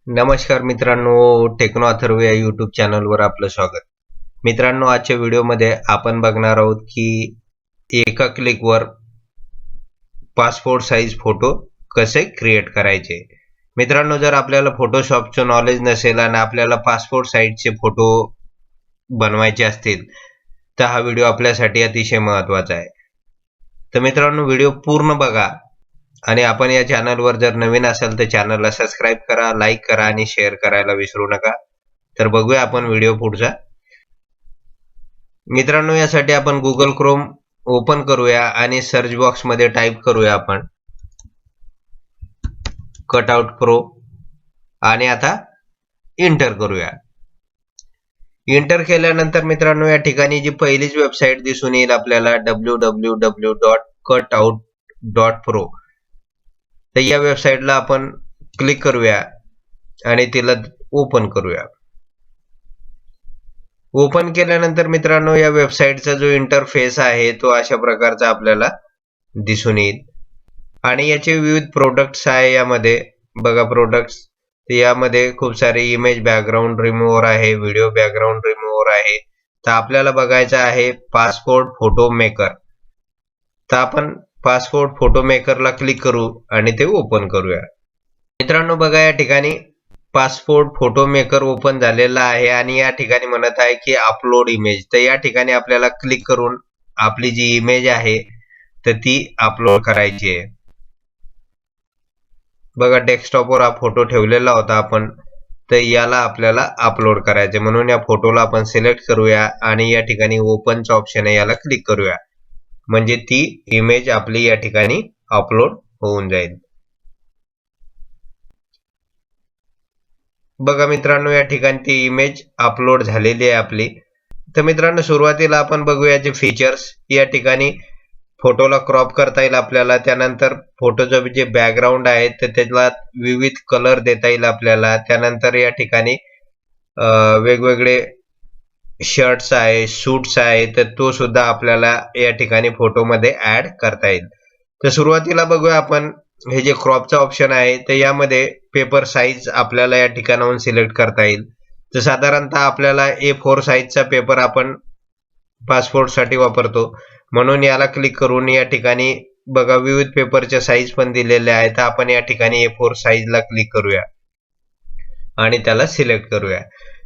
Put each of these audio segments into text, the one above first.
नमस्कार मित्रांनो, टेक्नो अथर्व या यूट्यूब चॅनलवर आपलं स्वागत. मित्रांनो, आजच्या व्हिडिओमध्ये आपण बघणार आहोत की एका क्लिकवर पासपोर्ट साईज फोटो कसे क्रिएट करायचे. मित्रांनो, जर आपल्याला फोटोशॉपचं नॉलेज नसेल आणि आपल्याला पासपोर्ट साईजचे फोटो बनवायचे असतील तर हा व्हिडिओ आपल्यासाठी अतिशय महत्त्वाचा आहे. तर मित्रांनो, व्हिडिओ पूर्ण बघा आणि आपण या चॅनलवर जर नवीन असाल तर चॅनलला सबस्क्राईब करा, लाईक करा आणि शेअर करायला विसरू नका. तर बघूया आपण व्हिडिओ पुढचा. मित्रांनो, यासाठी आपण गुगल क्रोम ओपन करूया आणि सर्च बॉक्समध्ये टाईप करूया आपण कटआउट प्रो आणि आता एंटर करूया. एंटर केल्यानंतर मित्रांनो, या ठिकाणी जी पहिलीच वेबसाईट दिसून येईल आपल्याला www.cutout.pro. तर या वेबसाईटला आपण क्लिक करूया आणि तिला ओपन करूया. ओपन केल्यानंतर मित्रांनो, या वेबसाईटचा जो इंटरफेस आहे तो अशा प्रकारचा आपल्याला दिसून येईल आणि याचे विविध प्रोडक्ट्स आहे. यामध्ये बघा प्रोडक्ट्स, यामध्ये खूप सारे इमेज बॅकग्राऊंड रिमूव्हर आहे, व्हिडिओ बॅकग्राऊंड रिमूव्हर आहे. तर आपल्याला बघायचं आहे पासपोर्ट फोटो मेकर. तर आपण पासपोर्ट फोटो मेकरला क्लिक करू आणि ते ओपन करूया. मित्रांनो, बघा या ठिकाणी पासपोर्ट फोटो मेकर ओपन झालेला आहे आणि या ठिकाणी म्हणत आहे की अपलोड इमेज. तर या ठिकाणी आपल्याला क्लिक करून आपली जी इमेज आहे तर ती अपलोड करायची आहे. बघा डेस्कटॉपवर हा फोटो ठेवलेला होता आपण, तर याला आपल्याला अपलोड करायचे म्हणून या फोटोला आपण सिलेक्ट करूया आणि या ठिकाणी ओपनचं ऑप्शन आहे याला क्लिक करूया. म्हणजे ती इमेज आपली या ठिकाणी अपलोड होऊन जाईल. बघा मित्रांनो, या ठिकाणी ती इमेज अपलोड झालेली आहे आपली. तर मित्रांनो, सुरुवातीला आपण बघूया जे फीचर्स. या ठिकाणी फोटोला क्रॉप करता येईल आपल्याला. त्यानंतर फोटोचं जे बॅकग्राऊंड आहे तर त्याला विविध कलर देता येईल आपल्याला. त्यानंतर या ठिकाणी वेगवेगळे शर्ट्स आहे, सूट्स आहे, तर तो सुद्धा आपल्याला या ठिकाणी फोटोमध्ये ऍड करता येईल. तर सुरुवातीला बघूया आपण हे जे क्रॉपचा ऑप्शन आहे तर यामध्ये पेपर साईज आपल्याला या ठिकाणाहून सिलेक्ट करता येईल. तर साधारणतः आपल्याला A4 साईजचा पेपर आपण पासपोर्टसाठी वापरतो म्हणून याला क्लिक करून या ठिकाणी बघा विविध पेपरच्या साईज पण दिलेल्या आहेत. तर आपण या ठिकाणी A4 साईजला क्लिक करूया आणि त्याला सिलेक्ट करूया.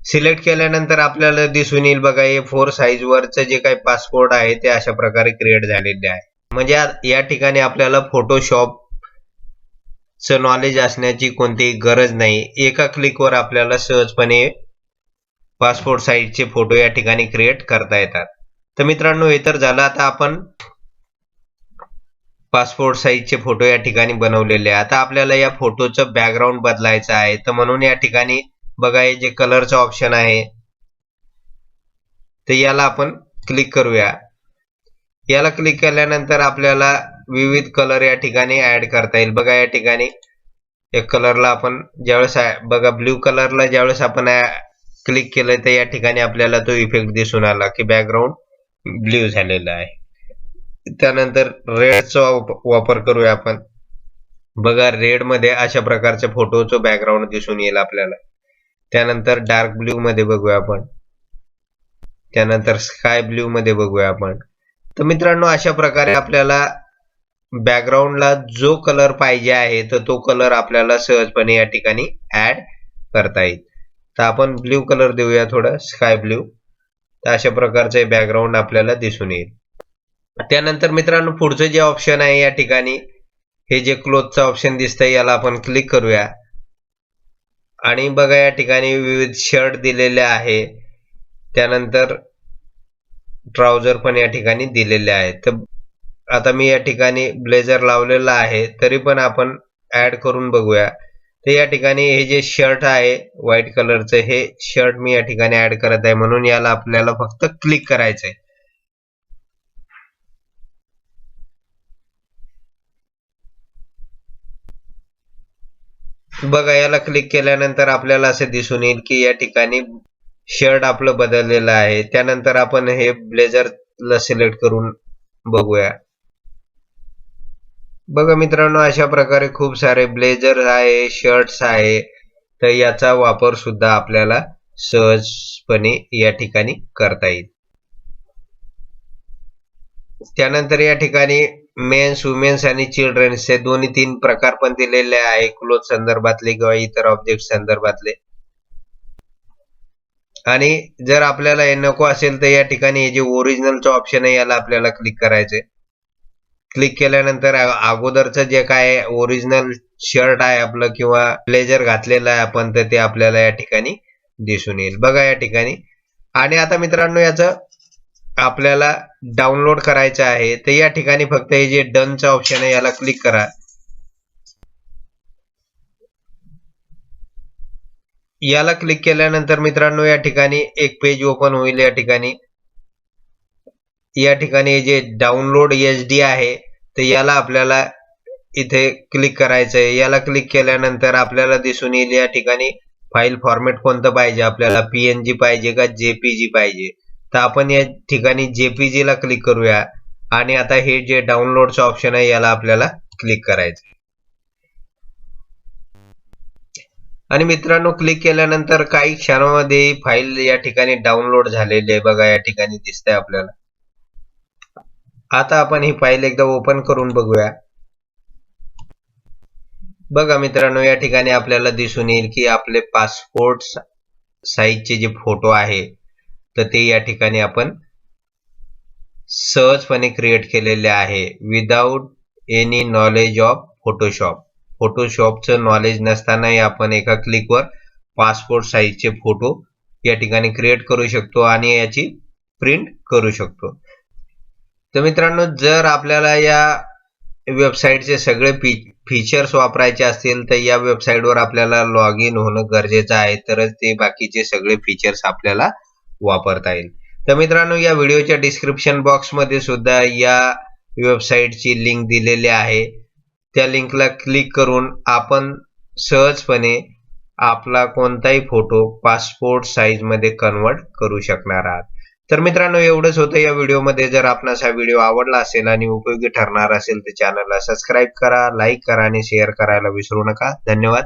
सिलेक्ट केल्यानंतर आपल्याला दिसून येईल बघा A4 साईज वरचं जे काही पासपोर्ट आहे ते अशा प्रकारे क्रिएट झालेले आहे. म्हणजे या ठिकाणी आपल्याला फोटोशॉपचं नॉलेज असण्याची कोणतीही गरज नाही. एका क्लिकवर आपल्याला सहजपणे पासपोर्ट साईजचे फोटो या ठिकाणी क्रिएट करता येतात. तर मित्रांनो, हे तर झालं. आता आपण पासपोर्ट साईजचे फोटो या ठिकाणी बनवलेले आहे. आता आपल्याला या फोटोचं बॅकग्राऊंड बदलायचं आहे. तर म्हणून या ठिकाणी बघा हे जे कलरचं ऑप्शन आहे तर याला आपण क्लिक करूया. याला क्लिक केल्यानंतर आपल्याला विविध कलर या ठिकाणी ऍड करता येईल. बघा या ठिकाणी एक कलरला आपण ज्यावेळेस बघा ब्ल्यू कलरला ज्यावेळेस आपण क्लिक केलं तर या ठिकाणी आपल्याला तो इफेक्ट दिसून आला की बॅकग्राऊंड ब्ल्यू झालेला आहे. त्यानंतर रेडचा वापर करूया आपण. बघा रेड मध्ये अशा प्रकारच्या फोटोचं बॅकग्राऊंड दिसून येईल आपल्याला. त्यानंतर डार्क ब्ल्यू मध्ये बघूया आपण. त्यानंतर स्काय ब्ल्यू मध्ये बघूया आपण. तर मित्रांनो, अशा प्रकारे आपल्याला बॅकग्राऊंडला जो कलर पाहिजे आहे तर तो कलर आपल्याला सहजपणे या ठिकाणी ऍड करता येईल. तर आपण ब्ल्यू कलर देऊया थोडा, स्काय ब्ल्यू. तर अशा प्रकारचे बॅकग्राऊंड आपल्याला दिसून येईल. त्यानंतर मित्रांनो, पुढचं जे ऑप्शन आहे या ठिकाणी हे जे क्लोथचं ऑप्शन दिसतंय याला आपण क्लिक करूया आणि बघा या ठिकाणी विविध शर्ट दिलेले आहे. त्यानंतर ट्राउझर पण या ठिकाणी दिलेले आहेत. तर आता मी या ठिकाणी ब्लेझर लावलेला आहे तरी पण आपण ऍड करून बघूया. तर या ठिकाणी हे जे शर्ट आहे व्हाईट कलरचं, हे शर्ट मी या ठिकाणी ऍड करत आहे म्हणून याला आपल्याला फक्त क्लिक करायचंय. बघा याला क्लिक केल्यानंतर आपल्याला असं दिसून येईल की या ठिकाणी शर्ट आपलं बदललेलं आहे. त्यानंतर आपण हे ब्लेझरला सिलेक्ट करून बघूया. बघा मित्रांनो, अशा प्रकारे खूप सारे ब्लेझर आहे, शर्ट्स आहे. तर याचा वापर सुद्धा आपल्याला सहजपणे या ठिकाणी करता येईल. त्यानंतर या ठिकाणी मेन्स, वुमेन्स आणि चिल्ड्रन्स हे दोन्ही 3 प्रकार पण दिलेले आहे क्लोथ संदर्भातले किंवा इतर ऑब्जेक्ट संदर्भातले. आणि जर आपल्याला हे नको असेल तर या ठिकाणी हे जे ओरिजिनलचं ऑप्शन आहे याला आपल्याला क्लिक करायचंय. क्लिक केल्यानंतर अगोदरचं जे काय ओरिजिनल शर्ट आहे आपलं किंवा ब्लेझर घातलेलं आहे आपण, तर ते आपल्याला या ठिकाणी दिसून येईल बघा या ठिकाणी. आणि आता मित्रांनो याचं आपल्याला डाउनलोड करायचं आहे तर या ठिकाणी फक्त हे जे डनचं ऑप्शन आहे याला क्लिक करा. याला क्लिक केल्यानंतर मित्रांनो या ठिकाणी एक पेज ओपन होईल. या ठिकाणी जे डाउनलोड HD आहे तर याला आपल्याला इथे क्लिक करायचं आहे. याला क्लिक केल्यानंतर आपल्याला दिसून येईल या ठिकाणी फाईल फॉर्मॅट कोणतं पाहिजे आपल्याला, PNG पाहिजे का JPG पाहिजे. तर आपण या ठिकाणी JPG ला क्लिक करूया. आणि आता हे जे डाउनलोडचं ऑप्शन आहे याला आपल्याला क्लिक करायचं. आणि मित्रांनो क्लिक केल्यानंतर काही क्षणामध्ये फाईल या ठिकाणी डाउनलोड झालेली आहे बघा या ठिकाणी दिसतंय आपल्याला. आता आपण ही फाईल एकदा ओपन करून बघूया. बघा मित्रांनो या ठिकाणी आपल्याला दिसून येईल की आपले पासपोर्ट साईजचे जे फोटो आहे तर ते या ठिकाणी आपण सहजपणे क्रिएट केलेले आहे without any knowledge of Photoshop. फोटोशॉपचं नॉलेज नसतानाही आपण एका क्लिकवर पासपोर्ट साईजचे फोटो या ठिकाणी क्रिएट करू शकतो आणि याची प्रिंट करू शकतो. तर मित्रांनो जर आपल्याला या वेबसाईटचे सगळे फीचर्स वापरायचे असतील तर या वेबसाईटवर आपल्याला लॉग इन होणं गरजेचं आहे, तरच ते बाकीचे सगळे फीचर्स आपल्याला वापरता येईल. तर मित्रांनो या व्हिडिओच्या डिस्क्रिप्शन बॉक्समध्ये सुद्धा या वेबसाईटची लिंक दिलेली आहे. त्या लिंकला क्लिक करून आपण सहजपणे आपला कोणताही फोटो पासपोर्ट साईज मध्ये कन्वर्ट करू शकणार आहात. तर मित्रांनो एवढंच होतं या व्हिडिओमध्ये. जर आपणास हा व्हिडिओ आवडला असेल आणि उपयोगी ठरणार असेल तर चॅनलला सबस्क्राईब करा, लाईक करा आणि शेअर करायला विसरू नका. धन्यवाद.